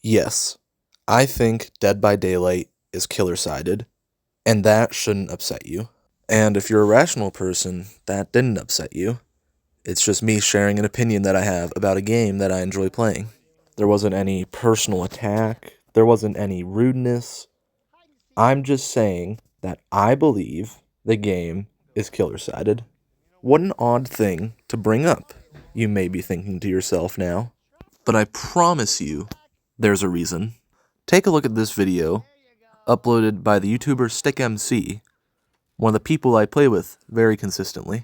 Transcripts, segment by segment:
Yes, I think Dead by Daylight is killer-sided, and that shouldn't upset you. And if you're a rational person, that didn't upset you. It's just me sharing an opinion that I have about a game that I enjoy playing. There wasn't any personal attack, there wasn't any rudeness. I'm just saying that I believe the game is killer-sided. What an odd thing to bring up, you may be thinking to yourself now. But I promise you, there's a reason. Take a look at this video, uploaded by the YouTuber StickMC, one of the people I play with very consistently.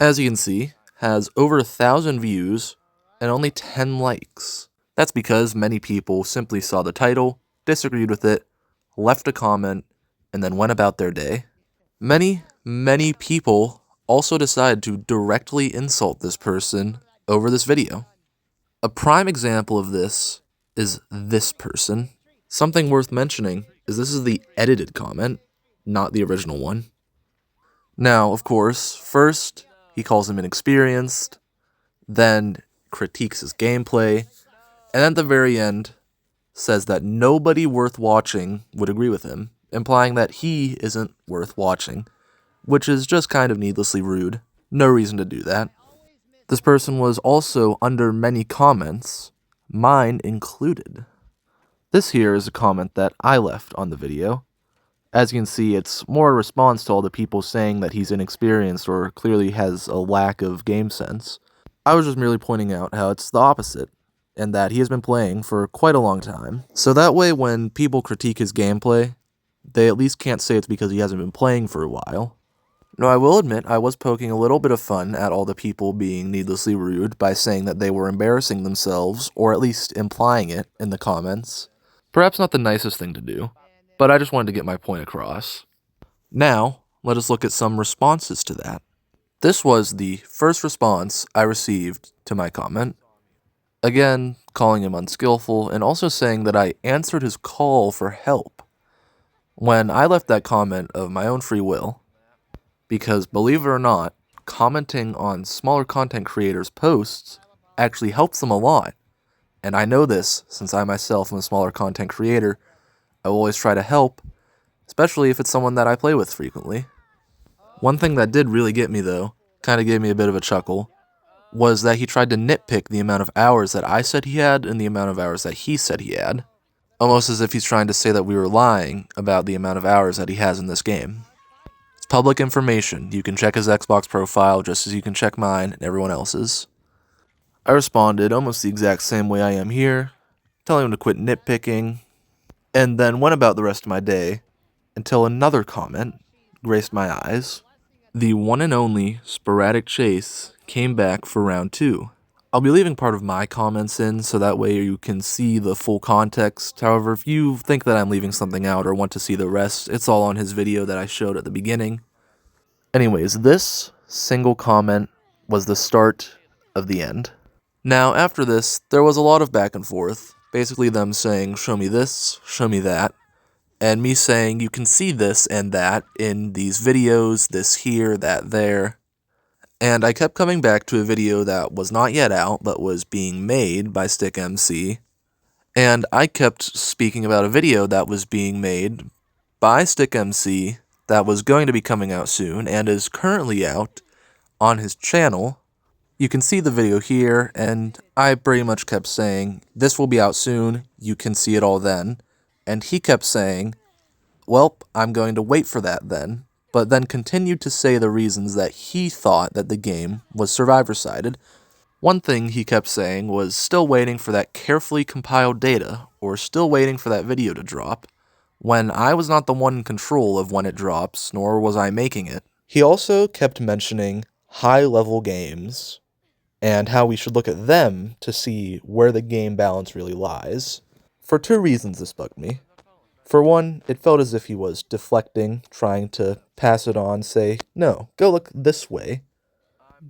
As you can see, has over 1,000 views and only 10 likes. That's because many people simply saw the title, disagreed with it, left a comment, and then went about their day. Many people also decided to directly insult this person over this video. A prime example of this is this person. Something worth mentioning is this is the edited comment, not the original one. Now, of course, first, he calls him inexperienced, then critiques his gameplay, and at the very end, says that nobody worth watching would agree with him, implying that he isn't worth watching, which is just kind of needlessly rude. No reason to do that. This person was also under many comments, mine included. This here is a comment that I left on the video. As you can see, it's more a response to all the people saying that he's inexperienced or clearly has a lack of game sense. I was just merely pointing out how it's the opposite, and that he has been playing for quite a long time. So that way when people critique his gameplay, they at least can't say it's because he hasn't been playing for a while. Now, I will admit I was poking a little bit of fun at all the people being needlessly rude by saying that they were embarrassing themselves, or at least implying it in the comments. Perhaps not the nicest thing to do, but I just wanted to get my point across. Now, let us look at some responses to that. This was the first response I received to my comment. Again, calling him unskillful, and also saying that I answered his call for help when I left that comment of my own free will. Because, believe it or not, commenting on smaller content creators' posts actually helps them a lot. And I know this since I myself am a smaller content creator. I will always try to help, especially if it's someone that I play with frequently. One thing that did really get me though, kind of gave me a bit of a chuckle, was that he tried to nitpick the amount of hours that I said he had and the amount of hours that he said he had. Almost as if he's trying to say that we were lying about the amount of hours that he has in this game. It's public information. You can check his Xbox profile just as you can check mine and everyone else's. I responded almost the exact same way I am here, telling him to quit nitpicking, and then went about the rest of my day until another comment graced my eyes. The one and only Sporadic Chase came back for round 2. I'll be leaving part of my comments in so that way you can see the full context. However, if you think that I'm leaving something out or want to see the rest, it's all on his video that I showed at the beginning. Anyways, this single comment was the start of the end. Now, after this, there was a lot of back and forth, basically them saying, show me this, show me that, and me saying, you can see this and that in these videos, this here, that there. And I kept coming back to a video that was not yet out, but was being made by StickMC. And I kept speaking about a video that was being made by StickMC that was going to be coming out soon, and is currently out on his channel. You can see the video here, and I pretty much kept saying, this will be out soon, you can see it all then. And he kept saying, well, I'm going to wait for that then, but then continued to say the reasons that he thought that the game was survivor-sided. One thing he kept saying was still waiting for that carefully compiled data, or still waiting for that video to drop, when I was not the one in control of when it drops, nor was I making it. He also kept mentioning high-level games, and how we should look at them to see where the game balance really lies. For 2 reasons this bugged me. For one, it felt as if he was deflecting, trying to pass it on, say, no, go look this way.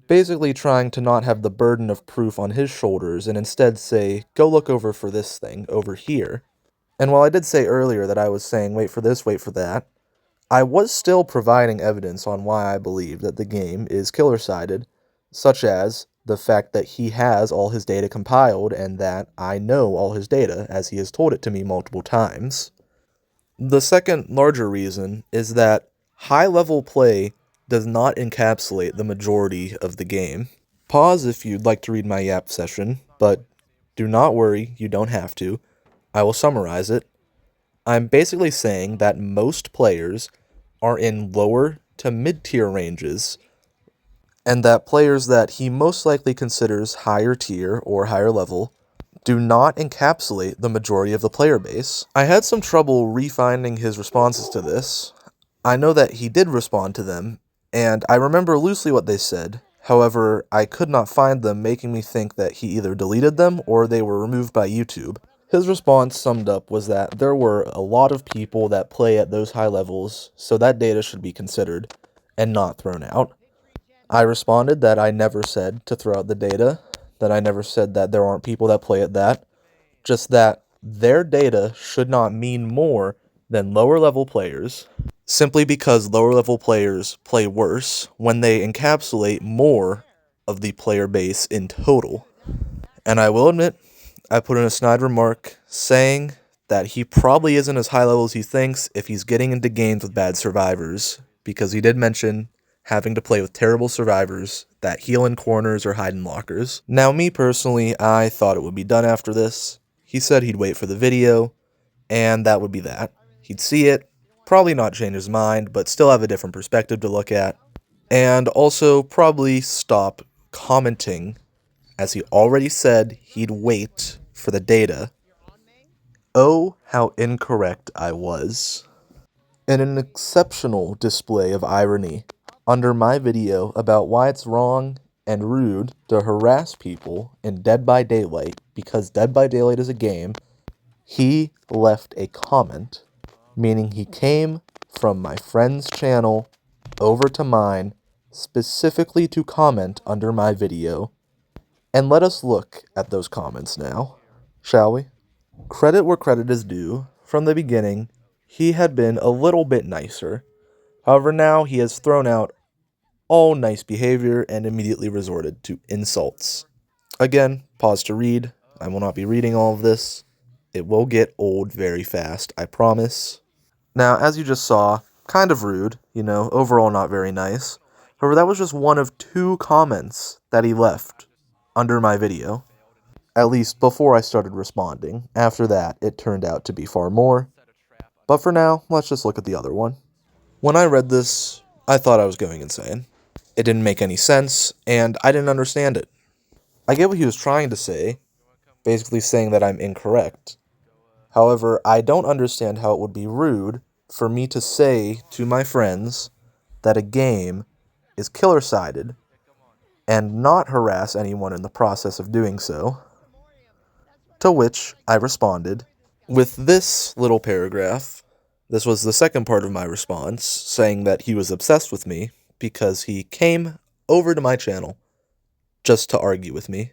Basically trying to not have the burden of proof on his shoulders and instead say, go look over for this thing, over here. And while I did say earlier that I was saying, wait for this, wait for that, I was still providing evidence on why I believe that the game is killer-sided, such as the fact that he has all his data compiled and that I know all his data, as he has told it to me multiple times. The second larger reason is that high-level play does not encapsulate the majority of the game. Pause if you'd like to read my yap session, but do not worry, you don't have to. I will summarize it. I'm basically saying that most players are in lower to mid-tier ranges, and that players that he most likely considers higher tier or higher level do not encapsulate the majority of the player base. I had some trouble refinding his responses to this. I know that he did respond to them, and I remember loosely what they said. However, I could not find them, making me think that he either deleted them or they were removed by YouTube. His response summed up was that there were a lot of people that play at those high levels, so that data should be considered and not thrown out. I responded that I never said to throw out the data, that I never said that there aren't people that play at that, just that their data should not mean more than lower level players, simply because lower level players play worse when they encapsulate more of the player base in total. And I will admit, I put in a snide remark saying that he probably isn't as high level as he thinks if he's getting into games with bad survivors, because he did mention having to play with terrible survivors that heal in corners or hide in lockers. Now, me personally, I thought it would be done after this. He said he'd wait for the video, and that would be that. He'd see it, probably not change his mind, but still have a different perspective to look at, and also probably stop commenting, as he already said he'd wait for the data. Oh, how incorrect I was. In an exceptional display of irony, under my video about why it's wrong and rude to harass people in Dead by Daylight because Dead by Daylight is a game, he left a comment, meaning he came from my friend's channel over to mine specifically to comment under my video. And let us look at those comments now, shall we? Credit where credit is due. From the beginning, he had been a little bit nicer. However, now he has thrown out all nice behavior and immediately resorted to insults. Again, pause to read. I will not be reading all of this. It will get old very fast, I promise. Now, as you just saw, kind of rude, overall not very nice. However, that was just one of 2 comments that he left under my video. At least before I started responding. After that, it turned out to be far more. But for now, let's just look at the other one. When I read this, I thought I was going insane. It didn't make any sense, and I didn't understand it. I get what he was trying to say, basically saying that I'm incorrect. However, I don't understand how it would be rude for me to say to my friends that a game is killer-sided and not harass anyone in the process of doing so. To which I responded with this little paragraph. This was the second part of my response, saying that he was obsessed with me because he came over to my channel just to argue with me.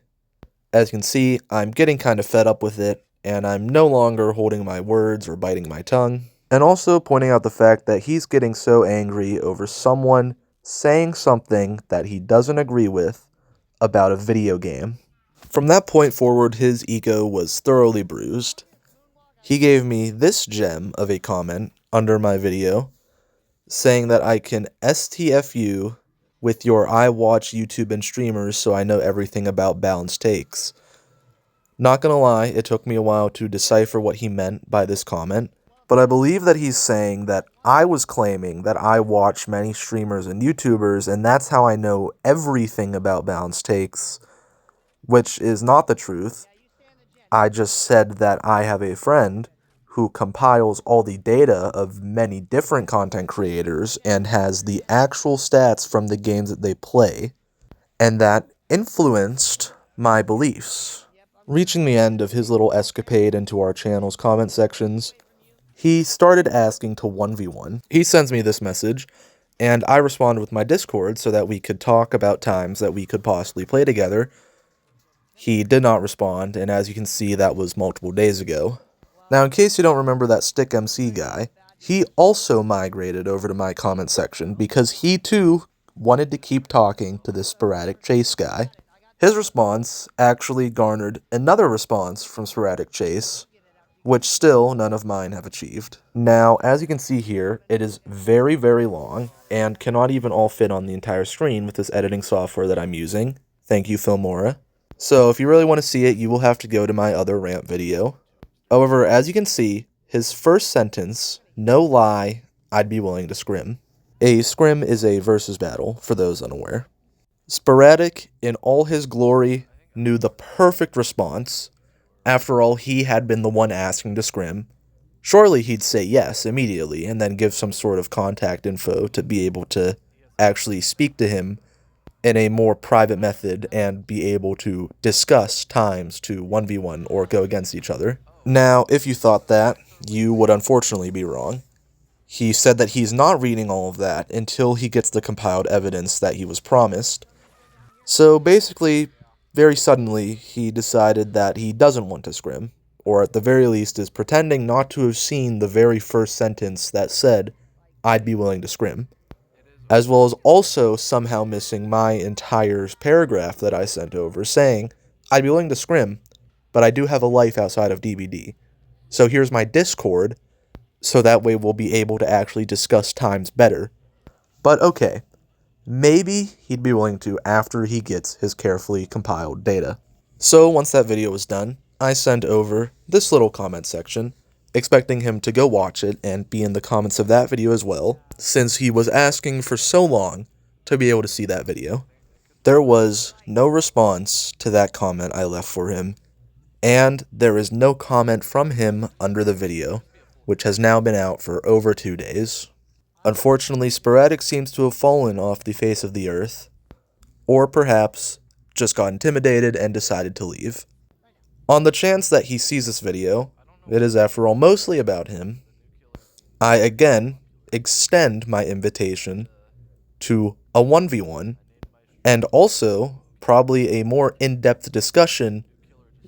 As you can see, I'm getting kind of fed up with it, and I'm no longer holding my words or biting my tongue. And also pointing out the fact that he's getting so angry over someone saying something that he doesn't agree with about a video game. From that point forward, his ego was thoroughly bruised. He gave me this gem of a comment under my video, saying that I can STFU with your I watch YouTube and streamers so I know everything about balanced takes. Not gonna lie, it took me a while to decipher what he meant by this comment, but I believe that he's saying that I was claiming that I watch many streamers and YouTubers, and that's how I know everything about balanced takes, which is not the truth. I just said that I have a friend who compiles all the data of many different content creators and has the actual stats from the games that they play, and that influenced my beliefs. Reaching the end of his little escapade into our channel's comment sections, he started asking to 1v1. He sends me this message, and I responded with my Discord so that we could talk about times that we could possibly play together. He did not respond, and as you can see, that was multiple days ago. Now, in case you don't remember that Stick MC guy, he also migrated over to my comment section because he too wanted to keep talking to this sporadic chase guy. His response actually garnered another response from Sporadic Chase, which still none of mine have achieved. Now, as you can see here, it is very, very long and cannot even all fit on the entire screen with this editing software that I'm using. Thank you, Filmora. So if you really want to see it, you will have to go to my other rant video. However, as you can see, his first sentence, no lie, I'd be willing to scrim. A scrim is a versus battle, for those unaware. Sporadic, in all his glory, knew the perfect response. After all, he had been the one asking to scrim. Surely he'd say yes immediately and then give some sort of contact info to be able to actually speak to him in a more private method and be able to discuss times to 1v1 or go against each other. Now, if you thought that, you would unfortunately be wrong. He said that he's not reading all of that until he gets the compiled evidence that he was promised. So basically, very suddenly, he decided that he doesn't want to scrim, or at the very least is pretending not to have seen the very first sentence that said, I'd be willing to scrim, as well as also somehow missing my entire paragraph that I sent over saying, I'd be willing to scrim, but I do have a life outside of DBD. So here's my Discord, so that way we'll be able to actually discuss times better. But okay. Maybe he'd be willing to after he gets his carefully compiled data. So once that video was done, I sent over this little comment section, expecting him to go watch it and be in the comments of that video as well, since he was asking for so long to be able to see that video. There was no response to that comment I left for him, and there is no comment from him under the video, which has now been out for over 2 days. Unfortunately, Sporadic seems to have fallen off the face of the earth, or perhaps just got intimidated and decided to leave. On the chance that he sees this video, it is after all mostly about him, I again extend my invitation to a 1v1, and also probably a more in-depth discussion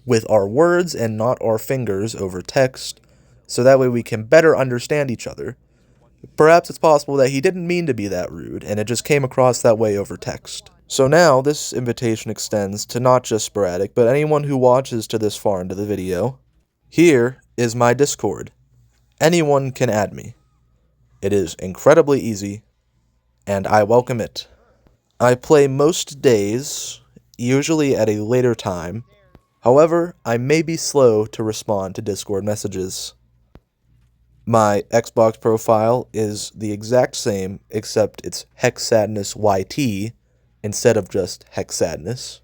with our words and not our fingers over text, so that way we can better understand each other. Perhaps it's possible that he didn't mean to be that rude, and it just came across that way over text. So now, this invitation extends to not just Sporadic, but anyone who watches to this far into the video. Here is my Discord. Anyone can add me. It is incredibly easy, and I welcome it. I play most days, usually at a later time. However, I may be slow to respond to Discord messages. My Xbox profile is the exact same, except it's Hexsadness YT instead of just Hexsadness.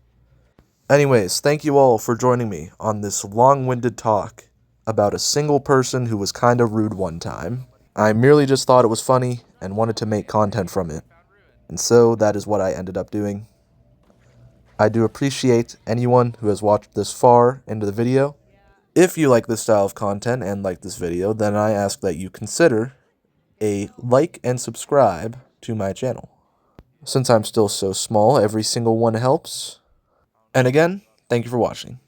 Anyways, thank you all for joining me on this long-winded talk about a single person who was kinda rude one time. I merely just thought it was funny and wanted to make content from it, and so that is what I ended up doing. I do appreciate anyone who has watched this far into the video. If you like this style of content and like this video, then I ask that you consider a like and subscribe to my channel. Since I'm still so small, every single one helps. And again, thank you for watching.